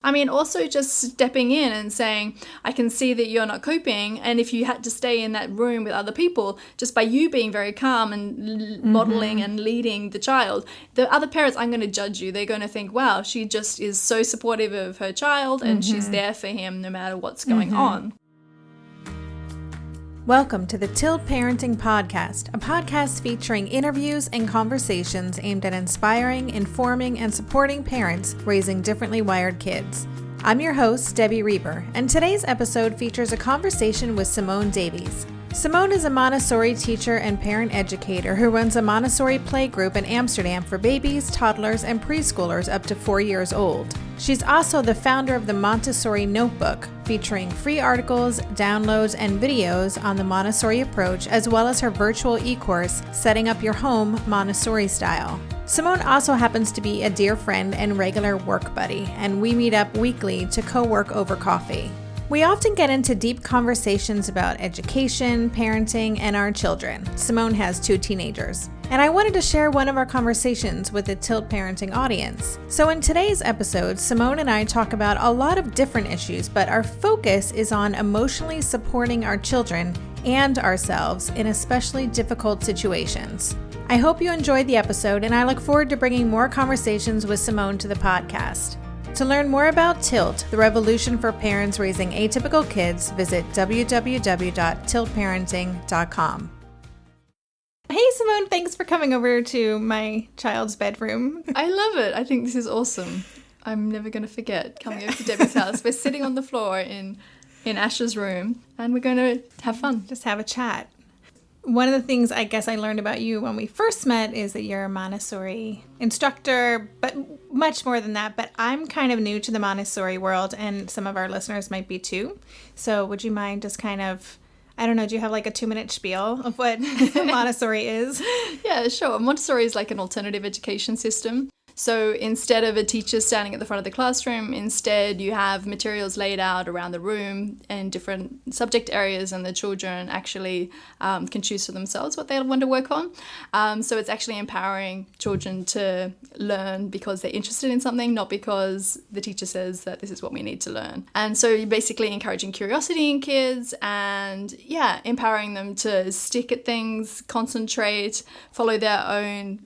I mean, also just stepping in and saying, I can see that you're not coping. And if you had to stay in that room with other people, just by you being very calm and modeling and leading the child, the other parents aren't going to judge you. They're going to think, wow, she just is so supportive of her child and she's there for him no matter what's going on. Welcome to the Tilt Parenting Podcast, a podcast featuring interviews and conversations aimed at inspiring, informing, and supporting parents raising differently wired kids. I'm your host, Debbie Reber, and today's episode features a conversation with Simone Davies. Simone is a Montessori teacher and parent educator who runs a Montessori play group in Amsterdam for babies, toddlers, and preschoolers up to 4 years old. She's also the founder of the Montessori Notebook, featuring free articles, downloads, and videos on the Montessori approach, as well as her virtual e-course, Setting Up Your Home Montessori Style. Simone also happens to be a dear friend and regular work buddy, and we meet up weekly to co-work over coffee. We often get into deep conversations about education, parenting, and our children. Simone has 2 teenagers. And I wanted to share one of our conversations with the Tilt Parenting audience. So in today's episode, Simone and I talk about a lot of different issues, but our focus is on emotionally supporting our children and ourselves in especially difficult situations. I hope you enjoyed the episode, and I look forward to bringing more conversations with Simone to the podcast. To learn more about Tilt, the revolution for parents raising atypical kids, visit www.tiltparenting.com. Hey Simone, thanks for coming over to my child's bedroom. I love it. I think this is awesome. I'm never going to forget coming over to Debbie's house. We're sitting on the floor in Ash's room, and we're going to have fun. Just have a chat. One of the things I guess I learned about you when we first met is that you're a Montessori instructor, but much more than that. But I'm kind of new to the Montessori world, and some of our listeners might be too. So would you mind just kind of, I don't know, do you have like a 2-minute spiel of what Montessori is? Yeah, sure. Montessori is like an alternative education system. So instead of a teacher standing at the front of the classroom, instead you have materials laid out around the room in different subject areas, and the children actually can choose for themselves what they want to work on. So it's actually empowering children to learn because they're interested in something, not because the teacher says that this is what we need to learn. And so you're basically encouraging curiosity in kids and, empowering them to stick at things, concentrate, follow their own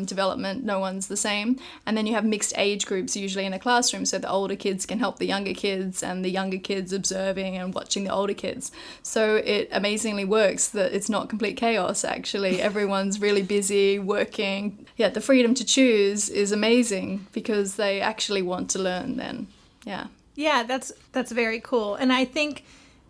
development. No one's the same. And then you have mixed age groups usually in a classroom, so the older kids can help the younger kids, and the younger kids observing and watching the older kids. So it amazingly works that it's not complete chaos. Actually, everyone's really busy working. Yeah, the freedom to choose is amazing because they actually want to learn then. Yeah, that's very cool. And I think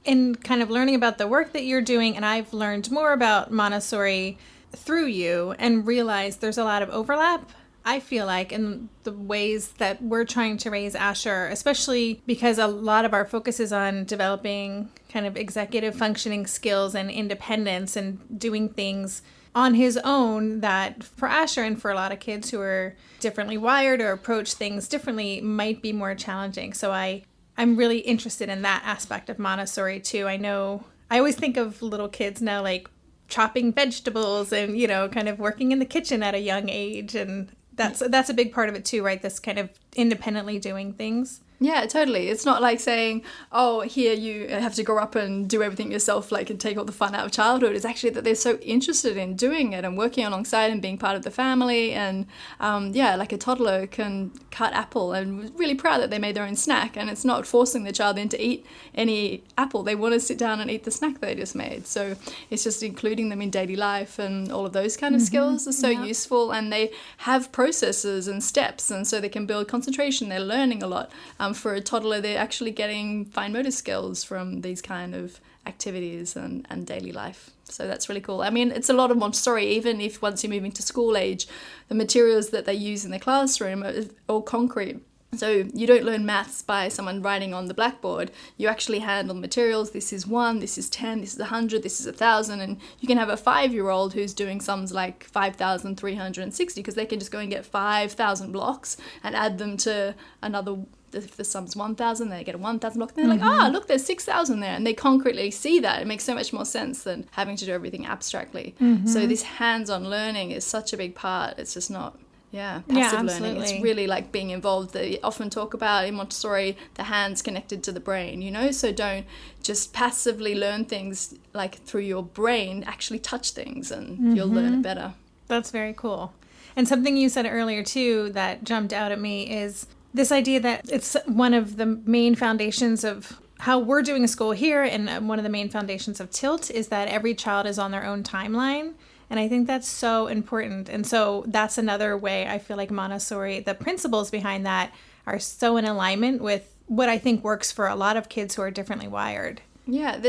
in kind of learning about the work that you're doing, and I've learned more about Montessori through you and realized there's a lot of overlap, I feel like, in the ways that we're trying to raise Asher, especially because a lot of our focus is on developing kind of executive functioning skills and independence and doing things on his own that for Asher and for a lot of kids who are differently wired or approach things differently might be more challenging. So I'm really interested in that aspect of Montessori too. I know I always think of little kids now like chopping vegetables and, kind of working in the kitchen at a young age. And that's a big part of it too, right? This kind of independently doing things. Yeah, totally. It's not like saying, oh, here you have to grow up and do everything yourself, like, and take all the fun out of childhood. It's actually that they're so interested in doing it and working alongside and being part of the family. And like a toddler can cut apple and really proud that they made their own snack. And it's not forcing the child in to eat any apple. They want to sit down and eat the snack they just made. So it's just including them in daily life, and all of those kind of skills are so useful. And they have processes and steps, and so they can build concentration. They're learning a lot. For a toddler, they're actually getting fine motor skills from these kind of activities and daily life. So that's really cool. I mean, it's a lot of Montessori, even if once you're moving to school age, the materials that they use in the classroom are all concrete. So you don't learn maths by someone writing on the blackboard. You actually handle materials. This is 1, this is 10, this is 100, this is 1,000. And you can have a 5-year-old who's doing sums like 5,360 because they can just go and get 5,000 blocks and add them to another. If the sum's 1,000, they get a 1,000 block. And they're like, look, there's 6,000 there. And they concretely see that. It makes so much more sense than having to do everything abstractly. So this hands-on learning is such a big part. It's just not Yeah, passive learning. absolutely. It's really like being involved. They often talk about in Montessori, the hands connected to the brain, you know? So don't just passively learn things like through your brain, actually touch things and you'll learn it better. That's very cool. And something you said earlier too that jumped out at me is this idea that it's one of the main foundations of how we're doing a school here, and one of the main foundations of Tilt is that every child is on their own timeline. And I think that's so important. And so that's another way I feel like Montessori, the principles behind that are so in alignment with what I think works for a lot of kids who are differently wired. Yeah,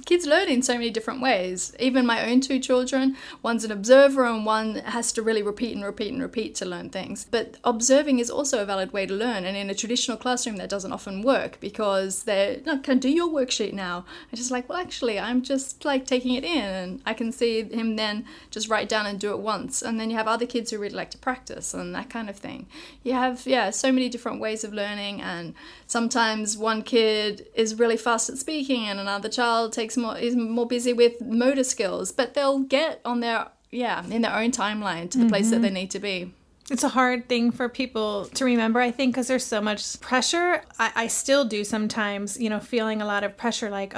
kids learn in so many different ways. Even my own two children, one's an observer and one has to really repeat and repeat and repeat to learn things. But observing is also a valid way to learn. And in a traditional classroom, that doesn't often work because they're, no, can do your worksheet now. It's just like, well, actually, I'm just like taking it in and I can see him then just write down and do it once. And then you have other kids who really like to practice and that kind of thing. You have, so many different ways of learning, and sometimes one kid is really fast at speaking and another child is more busy with motor skills, but they'll get on their in their own timeline to the place that they need to be. It's a hard thing for people to remember, I think, because there's so much pressure. I still do sometimes, feeling a lot of pressure like,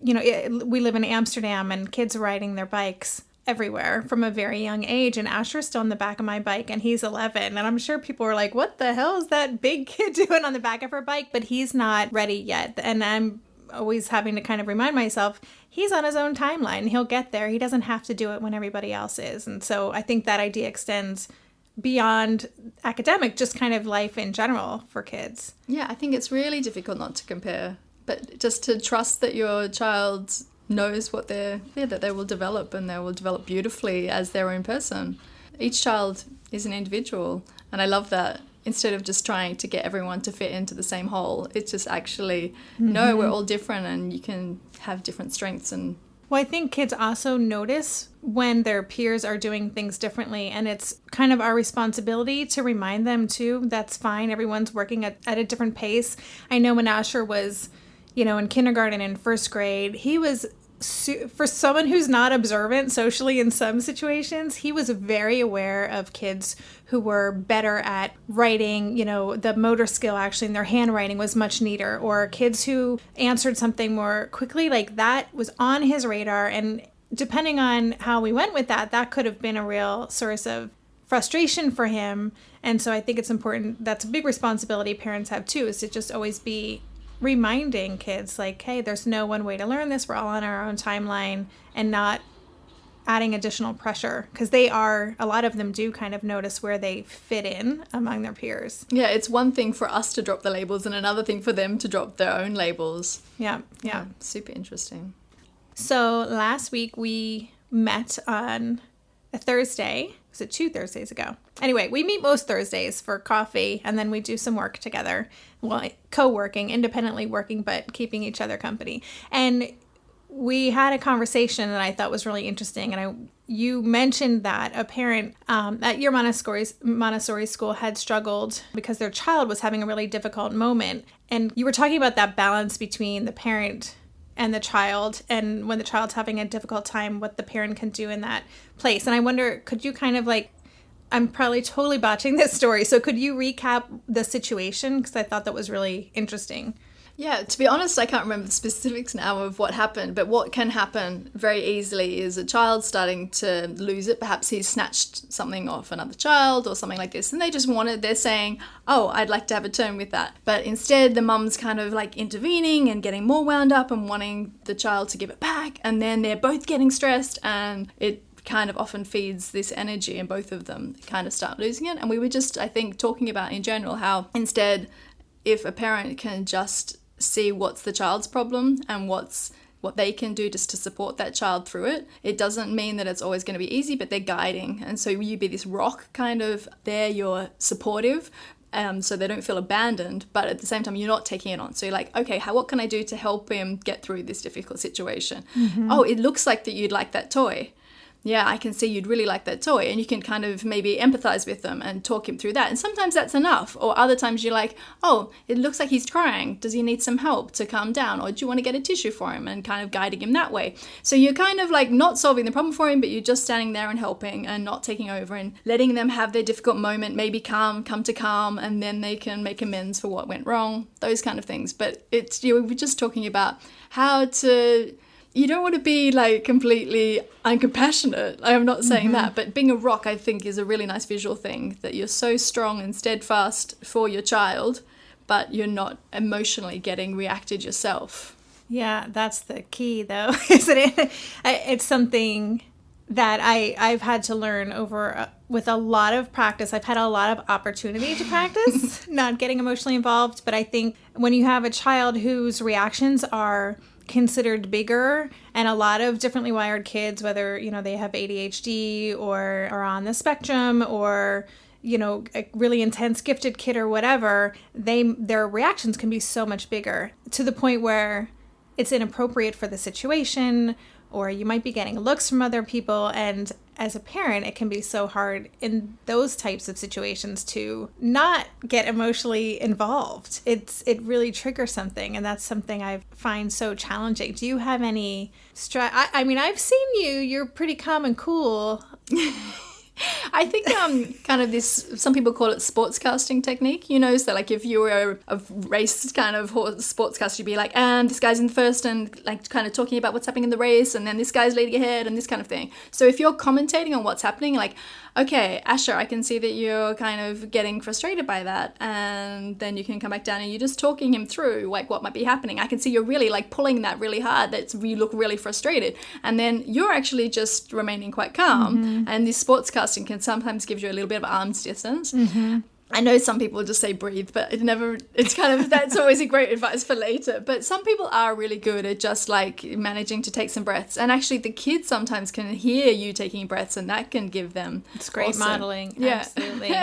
we live in Amsterdam and kids are riding their bikes everywhere from a very young age, and Asher's still on the back of my bike and he's 11, and I'm sure people are like, what the hell is that big kid doing on the back of her bike? But he's not ready yet, and I'm always having to kind of remind myself he's on his own timeline. He'll get there. He doesn't have to do it when everybody else is. And so I think that idea extends beyond academic, just kind of life in general for kids. Yeah, I think it's really difficult not to compare, but just to trust that your child knows what that they will develop, and they will develop beautifully as their own person. Each child is an individual, and I love that. Instead of just trying to get everyone to fit into the same hole, it's just actually, no, we're all different and you can have different strengths. And well, I think kids also notice when their peers are doing things differently, and it's kind of our responsibility to remind them too, that's fine. Everyone's working at a different pace. I know when Asher was, in kindergarten and first grade, he was, for someone who's not observant socially in some situations, he was very aware of kids who were better at writing, the motor skill actually in their handwriting was much neater, or kids who answered something more quickly, like that was on his radar. And depending on how we went with that could have been a real source of frustration for him. And so I think it's important, that's a big responsibility parents have too, is to just always be reminding kids like, hey, there's no one way to learn this. We're all on our own timeline, and not adding additional pressure, because a lot of them do kind of notice where they fit in among their peers. Yeah, it's one thing for us to drop the labels and another thing for them to drop their own labels. Yeah. Super interesting. So last week we met on a Thursday. Was it 2 Thursdays ago? Anyway, we meet most Thursdays for coffee, and then we do some work together. Well, co-working, independently working, but keeping each other company. And we had a conversation that I thought was really interesting. And you mentioned that a parent at your Montessori school had struggled because their child was having a really difficult moment. And you were talking about that balance between the parent and the child, and when the child's having a difficult time, what the parent can do in that place. And I wonder, could you kind of I'm probably totally botching this story, so could you recap the situation? Because I thought that was really interesting. Yeah, to be honest, I can't remember the specifics now of what happened, but what can happen very easily is a child starting to lose it. Perhaps he's snatched something off another child or something like this, and they're saying, oh, I'd like to have a turn with that. But instead, the mum's kind of intervening and getting more wound up and wanting the child to give it back, and then they're both getting stressed, and it kind of often feeds this energy, and both of them kind of start losing it. And we were just, I think, talking about in general how instead, if a parent can just see what's the child's problem and what they can do just to support that child through it. It doesn't mean that it's always going to be easy, but they're guiding. And so you be this rock kind of there, you're supportive, so they don't feel abandoned, but at the same time, you're not taking it on. So you're like, okay, what can I do to help him get through this difficult situation? Mm-hmm. Oh, it looks like that you'd like that toy. yeah, I can see you'd really like that toy. And you can kind of maybe empathize with them and talk him through that. And sometimes that's enough. Or other times you're like, oh, it looks like he's crying. Does he need some help to calm down? Or do you want to get a tissue for him? And kind of guiding him that way. So you're kind of like not solving the problem for him, but you're just standing there and helping and not taking over and letting them have their difficult moment, maybe come to calm, and then they can make amends for what went wrong, those kind of things. But we're just talking about how to... You don't want to be like completely uncompassionate. I'm not saying that, but being a rock, I think, is a really nice visual thing, that you're so strong and steadfast for your child, but you're not emotionally getting reacted yourself. Yeah, that's the key though, isn't it? It's something that I've had to learn over with a lot of practice. I've had a lot of opportunity to practice not getting emotionally involved, but I think when you have a child whose reactions are considered bigger, and a lot of differently wired kids, whether, you know, they have ADHD or are on the spectrum, or, you know, a really intense gifted kid or whatever, their reactions can be so much bigger, to the point where it's inappropriate for the situation, or you might be getting looks from other people. And as a parent, it can be so hard in those types of situations to not get emotionally involved. It really triggers something, and that's something I find so challenging. Do you have any I mean, I've seen you're pretty calm and cool. I think kind of this, some people call it sportscasting technique, you know, so like if you were a race kind of sportscaster, you'd be like, and this guy's in first, and like kind of talking about what's happening in the race, and then this guy's leading ahead, and this kind of thing. So if you're commentating on what's happening, like, okay, Asher, I can see that you're kind of getting frustrated by that, and then you can come back down and you're just talking him through like what might be happening. I can see you're really like pulling that really hard, you look really frustrated, and then you're actually just remaining quite calm. And this sportscasting can sometimes give you a little bit of arm's distance. I know some people just say breathe, but it's kind of, that's always a great advice for later. But some people are really good at just like managing to take some breaths. And actually the kids sometimes can hear you taking breaths, and that can give them... It's great also, modeling. Yeah. Absolutely.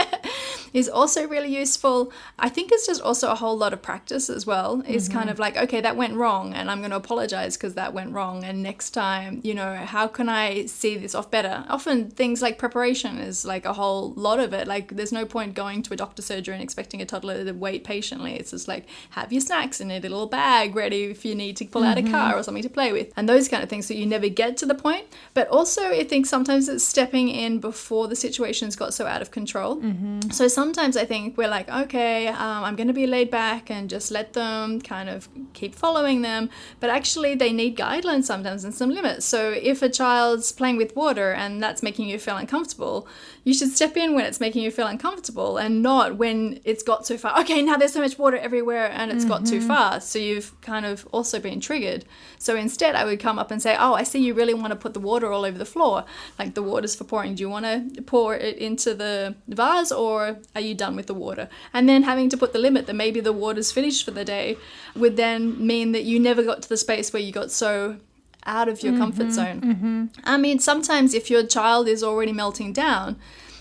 Is also really useful. I think it's just also a whole lot of practice as well. It's kind of like, okay, that went wrong, and I'm going to apologize because that went wrong. And next time, you know, how can I see this off better? Often things like preparation is like a whole lot of it. Like there's no point going to a doctor's surgery and expecting a toddler to wait patiently. It's just like, have your snacks in a little bag ready if you need to pull out a car or something to play with, and those kind of things, so you never get to the point. But also I think sometimes it's stepping in before the situation's got so out of control. So sometimes I think we're like, okay, I'm going to be laid back and just let them kind of keep following them, but actually they need guidelines sometimes and some limits. So if a child's playing with water and that's making you feel uncomfortable, you should step in when it's making you feel uncomfortable, and not when it's got so far. Okay, now there's so much water everywhere and it's got too far. So you've kind of also been triggered. So instead I would come up and say, oh, I see you really want to put the water all over the floor. Like the water's for pouring. Do you want to pour it into the vase, or are you done with the water? And then having to put the limit that maybe the water's finished for the day would then mean that you never got to the space where you got so out of your comfort zone. I mean, sometimes if your child is already melting down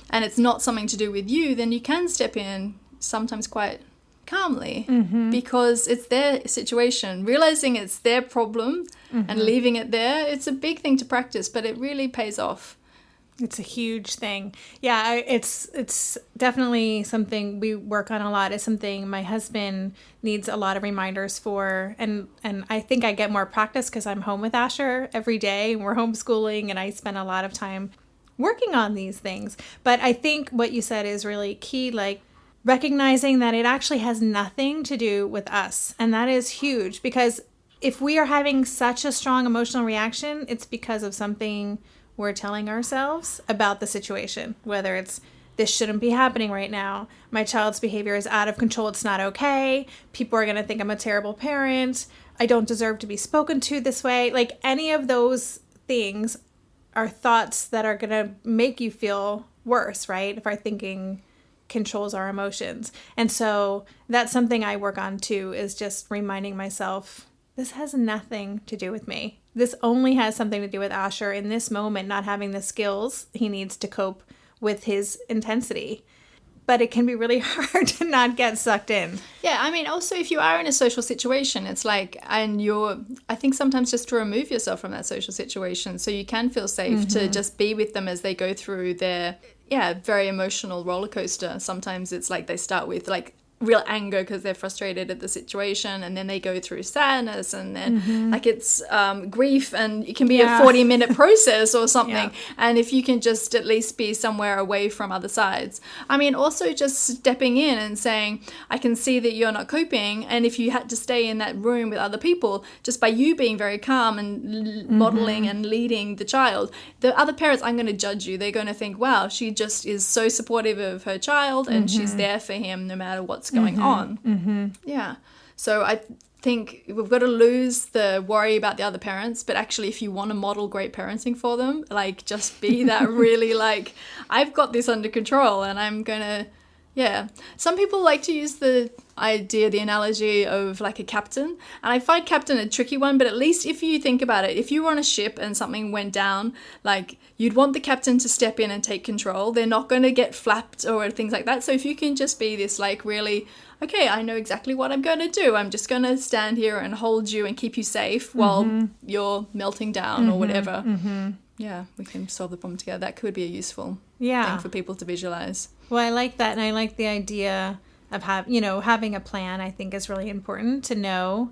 and it's not something to do with you, then you can step in sometimes quite calmly because it's their situation. Realizing it's their problem and leaving it there, it's a big thing to practice, but it really pays off. It's a huge thing. Yeah, it's definitely something we work on a lot. It's something my husband needs a lot of reminders for. And I think I get more practice because I'm home with Asher every day, and we're homeschooling, and I spend a lot of time working on these things. But I think what you said is really key, like recognizing that it actually has nothing to do with us. And that is huge, because if we are having such a strong emotional reaction, it's because of something we're telling ourselves about the situation, whether it's, this shouldn't be happening right now. My child's behavior is out of control. It's not okay. People are going to think I'm a terrible parent. I don't deserve to be spoken to this way. Like any of those things are thoughts that are going to make you feel worse, right? If our thinking controls our emotions. And so that's something I work on too, is just reminding myself, this has nothing to do with me. This only has something to do with Asher in this moment not having the skills he needs to cope with his intensity. but it can be really hard to not get sucked in. Yeah, I mean, also if you are in a social situation, it's like, and I think sometimes just to remove yourself from that social situation so you can feel safe to just be with them as they go through their, very emotional roller coaster. Sometimes it's like they start with like real anger because they're frustrated at the situation, and then they go through sadness, and then like it's grief, and it can be a 40-minute process or something. And if you can just at least be somewhere away from other sides. I mean, also just stepping in and saying, I can see that you're not coping, and if you had to stay in that room with other people, just by you being very calm and modeling and leading the child, the other parents aren't going to judge you. They're going to think, wow, she just is so supportive of her child, and she's there for him no matter what's going on. Yeah. So I think we've got to lose the worry about the other parents, but actually if you want to model great parenting for them, like just be that really like, I've got this under control and I'm going to, Some people like to use the analogy of like a captain, and I find captain a tricky one, but at least if you think about it, if you were on a ship and something went down, like you'd want the captain to step in and take control. They're not going to get flapped or things like that. So if you can just be this like really, okay, I know exactly what I'm going to do. I'm just going to stand here and hold you and keep you safe while you're melting down or whatever. Yeah, we can solve the problem together. That could be a useful thing for people to visualize. Well, I like that, and I like the idea of having a plan. I think is really important to know,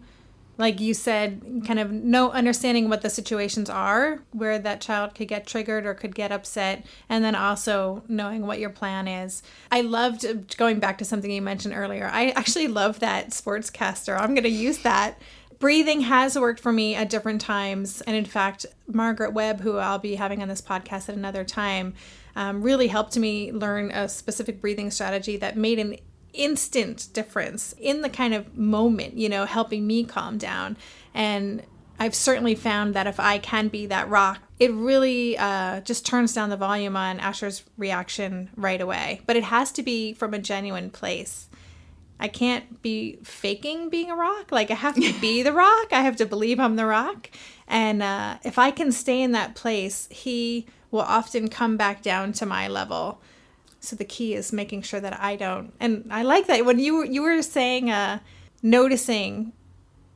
like you said, kind of understanding what the situations are where that child could get triggered or could get upset, and then also knowing what your plan is. I loved, going back to something you mentioned earlier, I actually love that Sportscaster. I'm going to use that. Breathing has worked for me at different times. And in fact, Margaret Webb, who I'll be having on this podcast at another time, really helped me learn a specific breathing strategy that made an instant difference in the kind of moment, helping me calm down. And I've certainly found that if I can be that rock, it really just turns down the volume on Asher's reaction right away. But it has to be from a genuine place. I can't be faking being a rock. Like I have to be the rock. I have to believe I'm the rock. And if I can stay in that place, he will often come back down to my level. So the key is making sure that I don't. And I like that when you were saying noticing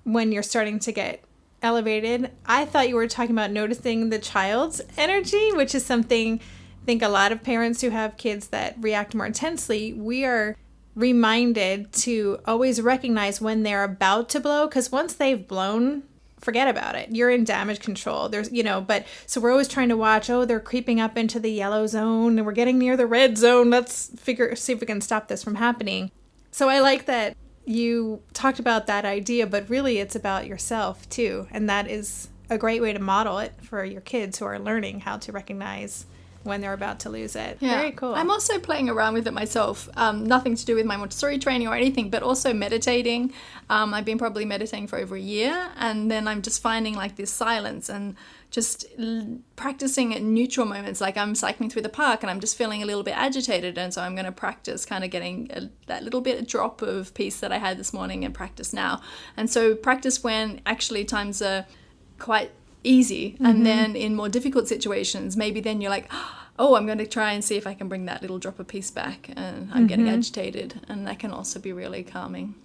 when you're starting to get elevated. I thought you were talking about noticing the child's energy, which is something I think a lot of parents who have kids that react more intensely, we are reminded to always recognize when they're about to blow, because once they've blown, forget about it. You're in damage control. There's, but so we're always trying to watch, they're creeping up into the yellow zone and we're getting near the red zone. Let's see if we can stop this from happening. So I like that you talked about that idea, but really it's about yourself too. And that is a great way to model it for your kids who are learning how to recognize when they're about to lose it. Yeah. Very cool. I'm also playing around with it myself. Nothing to do with my Montessori training or anything, but also meditating. I've been probably meditating for over a year, and then I'm just finding like this silence and just practicing at neutral moments. Like I'm cycling through the park and I'm just feeling a little bit agitated, and so I'm going to practice kind of getting that little bit of drop of peace that I had this morning and practice now. And so practice when actually times are quite easy, and then in more difficult situations, maybe then you're like, I'm going to try and see if I can bring that little drop of peace back, and I'm getting agitated, and that can also be really calming.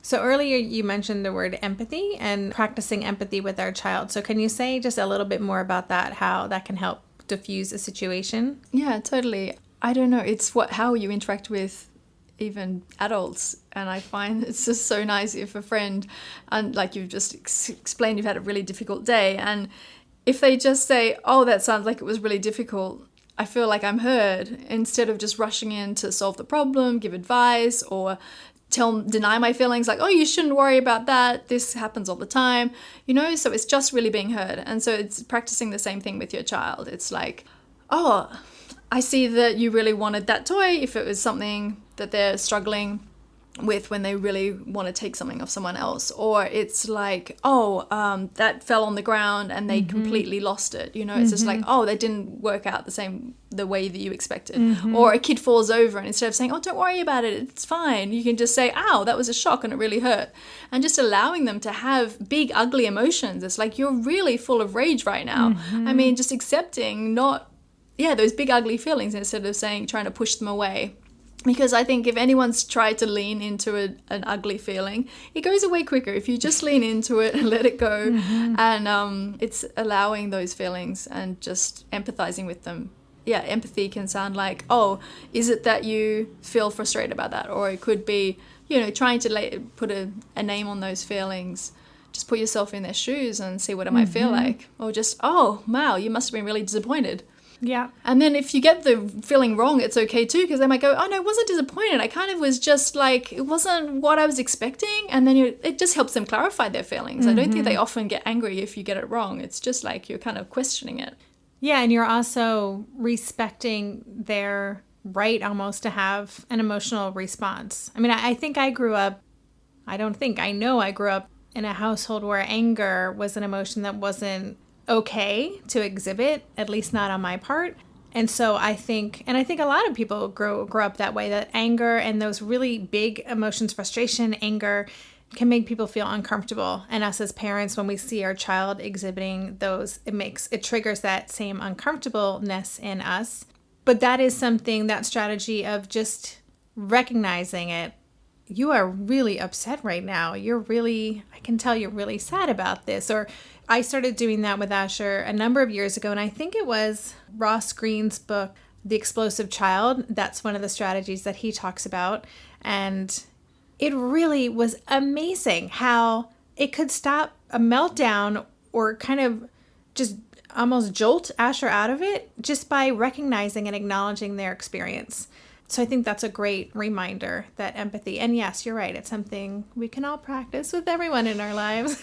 So earlier you mentioned the word empathy and practicing empathy with our child. So can you say just a little bit more about that, how that can help diffuse a situation? Yeah, totally. I don't know, it's how you interact with even adults, and I find it's just so nice if a friend, and like you've just explained, you've had a really difficult day, and if they just say, that sounds like it was really difficult, I feel like I'm heard, instead of just rushing in to solve the problem, give advice, or deny my feelings, like, you shouldn't worry about that, this happens all the time, so it's just really being heard. And so it's practicing the same thing with your child. It's like, I see that you really wanted that toy, if it was something that they're struggling with when they really want to take something off someone else. Or it's like, that fell on the ground and they completely lost it. It's just like, that didn't work out the way that you expected. Or a kid falls over, and instead of saying, don't worry about it, it's fine, you can just say, ow, that was a shock and it really hurt. And just allowing them to have big, ugly emotions. It's like, you're really full of rage right now. I mean, just accepting those big, ugly feelings instead of trying to push them away. Because I think if anyone's tried to lean into an ugly feeling, it goes away quicker. If you just lean into it and let it go, and it's allowing those feelings and just empathizing with them. Yeah, empathy can sound like, oh, is it that you feel frustrated about that? Or it could be, trying to put a name on those feelings. Just put yourself in their shoes and see what it might feel like. Or just, oh, wow, you must have been really disappointed. Yeah. And then if you get the feeling wrong, it's okay too, because they might go, oh no, I wasn't disappointed. I kind of was just like, it wasn't what I was expecting. And then it just helps them clarify their feelings. I don't think they often get angry if you get it wrong. It's just like you're kind of questioning it. Yeah, and you're also respecting their right almost to have an emotional response. I mean, I know I grew up in a household where anger was an emotion that wasn't okay to exhibit, at least not on my part. And so I think a lot of people grow up that way, that anger and those really big emotions, frustration, anger, can make people feel uncomfortable. And us as parents, when we see our child exhibiting those, it triggers that same uncomfortableness in us. But that is something, that strategy of just recognizing it. You are really upset right now. I can tell you're really sad about this. Or I started doing that with Asher a number of years ago. And I think it was Ross Greene's book, The Explosive Child. That's one of the strategies that he talks about. And it really was amazing how it could stop a meltdown or kind of just almost jolt Asher out of it just by recognizing and acknowledging their experience. So I think that's a great reminder, that empathy. And yes, you're right. It's something we can all practice with everyone in our lives.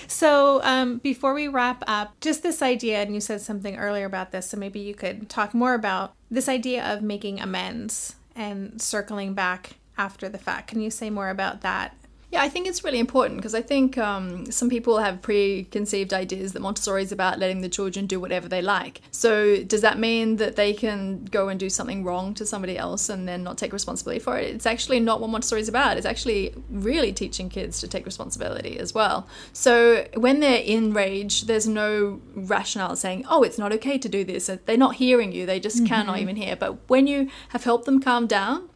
So before we wrap up, just this idea, and you said something earlier about this, so maybe you could talk more about this idea of making amends and circling back after the fact. Can you say more about that? Yeah, I think it's really important because I think some people have preconceived ideas that Montessori is about letting the children do whatever they like. So does that mean that they can go and do something wrong to somebody else and then not take responsibility for it? It's actually not what Montessori is about. It's actually really teaching kids to take responsibility as well. So when they're in rage, there's no rationale saying, oh, it's not okay to do this. They're not hearing you. They just cannot even hear. But when you have helped them calm down,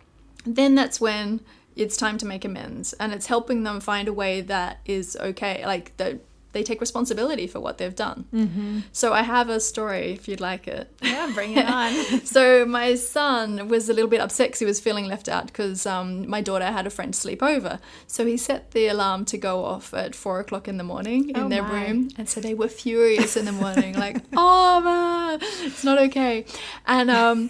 then that's when it's time to make amends, and it's helping them find a way that is okay, like they take responsibility for what they've done. So I have a story if you'd like it. Yeah, bring it on. So my son was a little bit upset because he was feeling left out because my daughter had a friend sleep over. So he set the alarm to go off at 4:00 in the morning in their room. And so they were furious in the morning, like, oh man, it's not okay. And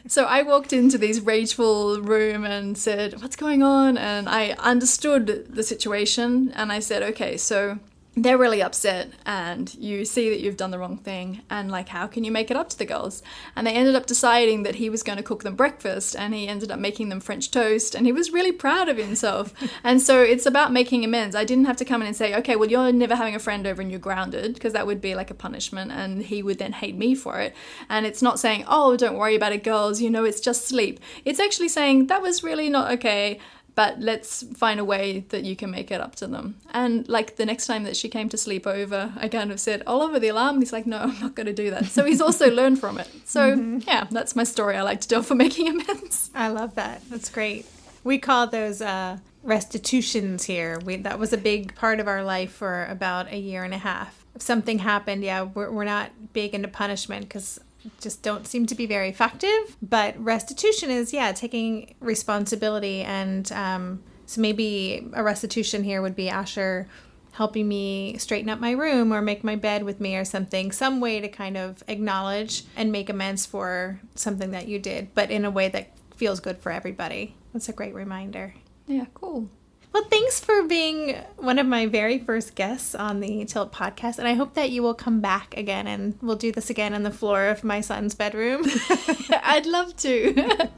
so I walked into this rageful room and said, what's going on? And I understood the situation and I said, okay, so they're really upset and you see that you've done the wrong thing and like, how can you make it up to the girls? And they ended up deciding that he was going to cook them breakfast, and he ended up making them French toast, and he was really proud of himself. And so it's about making amends. I didn't have to come in and say, okay, well, you're never having a friend over and you're grounded, because that would be like a punishment and he would then hate me for it. And it's not saying, oh, don't worry about it, girls, it's just sleep. It's actually saying that was really not okay, but let's find a way that you can make it up to them. And like the next time that she came to sleep over, I kind of said, I'll lower the alarm. He's like, no, I'm not going to do that. So he's also learned from it. So yeah, that's my story I like to tell for making amends. I love that. That's great. We call those restitutions here. That was a big part of our life for about 1.5 years. If something happened, we're not big into punishment because just don't seem to be very effective. But restitution is, taking responsibility. And so maybe a restitution here would be Asher helping me straighten up my room or make my bed with me or something, some way to kind of acknowledge and make amends for something that you did, but in a way that feels good for everybody. That's a great reminder. Yeah, cool. Well, thanks for being one of my very first guests on the Tilt podcast. And I hope that you will come back again and we'll do this again on the floor of my son's bedroom. I'd love to.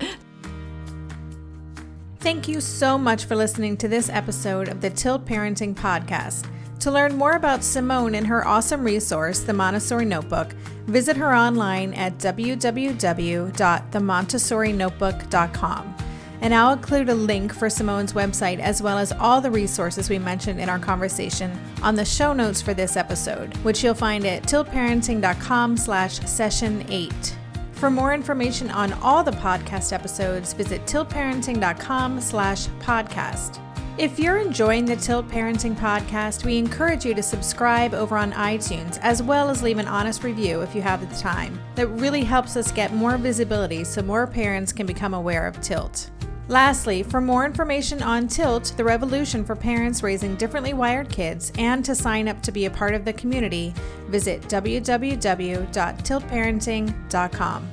Thank you so much for listening to this episode of the Tilt Parenting Podcast. To learn more about Simone and her awesome resource, the Montessori Notebook, visit her online at www.themontessorinotebook.com. And I'll include a link for Simone's website as well as all the resources we mentioned in our conversation on the show notes for this episode, which you'll find at tiltparenting.com/session8. For more information on all the podcast episodes, visit tiltparenting.com/podcast. If you're enjoying the Tilt Parenting podcast, we encourage you to subscribe over on iTunes, as well as leave an honest review if you have the time. That really helps us get more visibility so more parents can become aware of Tilt. Lastly, for more information on Tilt, the revolution for parents raising differently wired kids, and to sign up to be a part of the community, visit www.tiltparenting.com.